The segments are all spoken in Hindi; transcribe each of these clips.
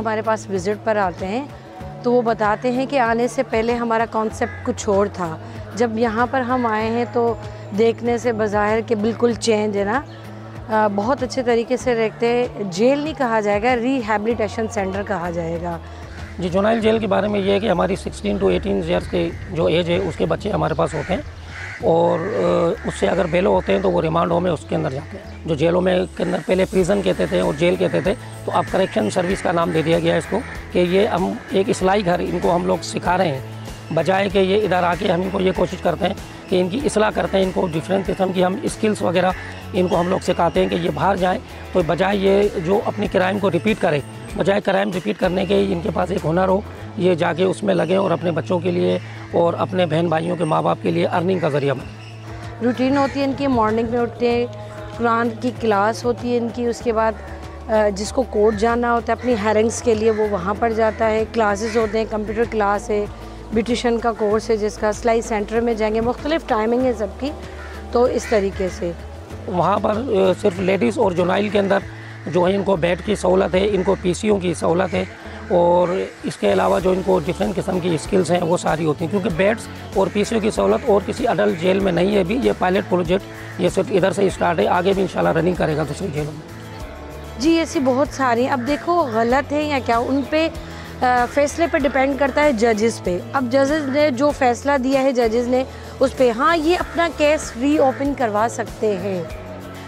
हमारे पास विज़िट पर आते हैं तो वो बताते हैं कि आने से पहले हमारा कॉन्सेप्ट कुछ और था, जब यहाँ पर हम आए हैं तो देखने से बज़ाहिर के बिल्कुल चेंज है ना, बहुत अच्छे तरीके से रखते हैं। जेल नहीं कहा जाएगा, रिहैबिलिटेशन सेंटर कहा जाएगा। जी, जुनाइल जेल के बारे में ये है कि हमारी 16 to 18 ईयर्स के जो एज है उसके बच्चे हमारे पास होते हैं और उससे अगर बेलो होते हैं तो वो रिमांड होम में उसके अंदर जाते हैं। जो जेलों में के अंदर पहले प्रिजन कहते थे और जेल कहते थे, तो अब करेक्शन सर्विस का नाम दे दिया गया है इसको, कि ये हम एक इस्लाही घर इनको हम लोग सिखा रहे हैं, बजाय कि ये इधर आके हम इनको ये कोशिश करते हैं कि इनकी इस्लाह करते हैं, इनको डिफरेंट किस्म की हम स्किल्स वगैरह इनको हम लोग सिखाते हैं कि ये बाहर जाएँ, तो बजाय ये जो अपनी क्राइम को रिपीट करे, बजाय क्राइम रिपीट करने के इनके पास एक हुनर हो, ये जाके उसमें लगें और अपने बच्चों के लिए और अपने बहन भाइयों के माँ बाप के लिए अर्निंग का ज़रिया बने। रूटीन होती है इनकी, मॉर्निंग में उठते हैं, कुरान की क्लास होती है इनकी, उसके बाद जिसको कोर्ट जाना होता है अपनी हेयरिंग्स के लिए वो वहाँ पर जाता है, क्लासेस होते हैं, कंप्यूटर क्लास है, ब्यूटिशन का कोर्स है जिसका, सिलाई सेंटर में जाएंगे, मुख्तलिफ टाइमिंग है सबकी। तो इस तरीके से वहाँ पर सिर्फ लेडीज़ और जुनाइल के अंदर जो है इनको बेड की सहूलत है, इनको पीसीओ की सहूलत है और इसके अलावा जो इनको डिफरेंट किस्म की स्किल्स हैं वो सारी होती हैं, क्योंकि बेड्स और पीसीओ की सहूलत और किसी अडल्ट जेल में नहीं है। भी ये पायलट प्रोजेक्ट ये सिर्फ इधर से स्टार्ट है, आगे भी इंशाल्लाह रनिंग करेगा दूसरी जेलों में। जी ऐसी बहुत सारी, अब देखो गलत है या क्या, उन पे फैसले पे डिपेंड करता है जजेस पे। अब जजेस ने जो फैसला दिया है जजेस ने उस पे, हाँ ये अपना केस रीओपन करवा सकते हैं,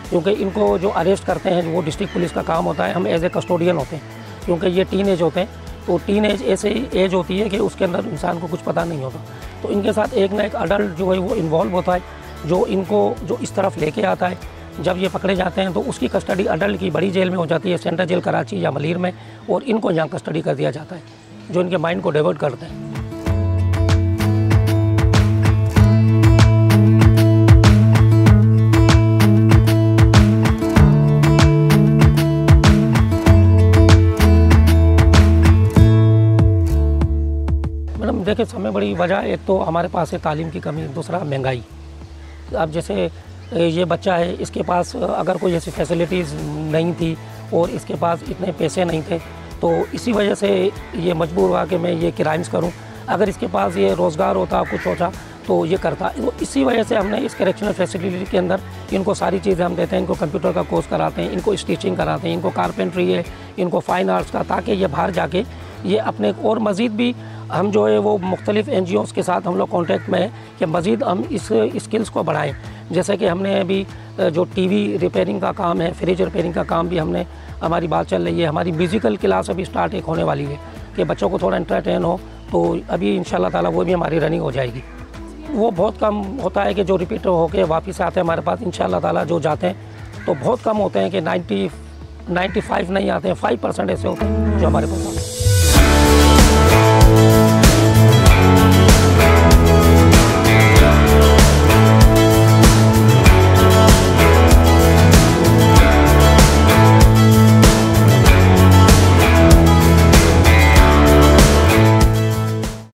क्योंकि इनको जो अरेस्ट करते हैं वो डिस्ट्रिक्ट पुलिस का काम होता है, हम एज ए कस्टोडियन होते हैं, क्योंकि ये टीन एज होते हैं। तो टीन एज ऐसे एज होती है कि उसके अंदर इंसान को कुछ पता नहीं होता, तो इनके साथ एक ना एक अडल्ट जो है वो इन्वॉल्व होता है, जो इनको जो इस तरफ लेके आता है। जब ये पकड़े जाते हैं तो उसकी कस्टडी अडल्ट की बड़ी जेल में हो जाती है, सेंट्रल जेल कराची या मलीर में, और इनको यहाँ कस्टडी कर दिया जाता है, जो इनके माइंड को डाइवर्ट करते हैं। मैडम देखिए, समय बड़ी वजह, एक तो हमारे पास है तालीम की कमी, दूसरा महंगाई। अब जैसे ये बच्चा है, इसके पास अगर कोई ऐसी फैसिलिटीज़ नहीं थी और इसके पास इतने पैसे नहीं थे, तो इसी वजह से ये मजबूर हुआ कि मैं ये क्राइम्स करूं। अगर इसके पास ये रोज़गार होता, कुछ होता, तो ये करता। तो इसी वजह से हमने इस करेक्शनल फैसिलिटी के अंदर इनको सारी चीज़ें हम देते हैं। इनको कंप्यूटर का कोर्स कराते हैं, इनको स्टिचिंग कराते हैं, इनको कारपेंट्री है, इनको फाइन आर्ट्स का, ताकि ये बाहर जाके ये अपने और मज़ीद भी हम जो है वो मुख्तलिफ NGOs के साथ हम लोग कॉन्टैक्ट में हैं कि मज़ीद हम इस स्किल्स को बढ़ाएं। जैसे कि हमने अभी जो टीवी रिपेयरिंग का काम है, फ्रिज रिपेयरिंग का काम भी हमने, हमारी बात चल रही है। हमारी म्यूज़िकल क्लास अभी स्टार्ट एक होने वाली है कि बच्चों को थोड़ा एंटरटेन हो, तो अभी इंशाल्लाह ताला वो भी हमारी रनिंग हो जाएगी। वो बहुत कम होता है कि जो रिपीट होकर वापस आते हैं हमारे पास, इंशाल्लाह ताला जो जाते हैं तो बहुत कम होते हैं कि 95 नहीं आते हैं, 5% ऐसे होते हैं जो हमारे पास।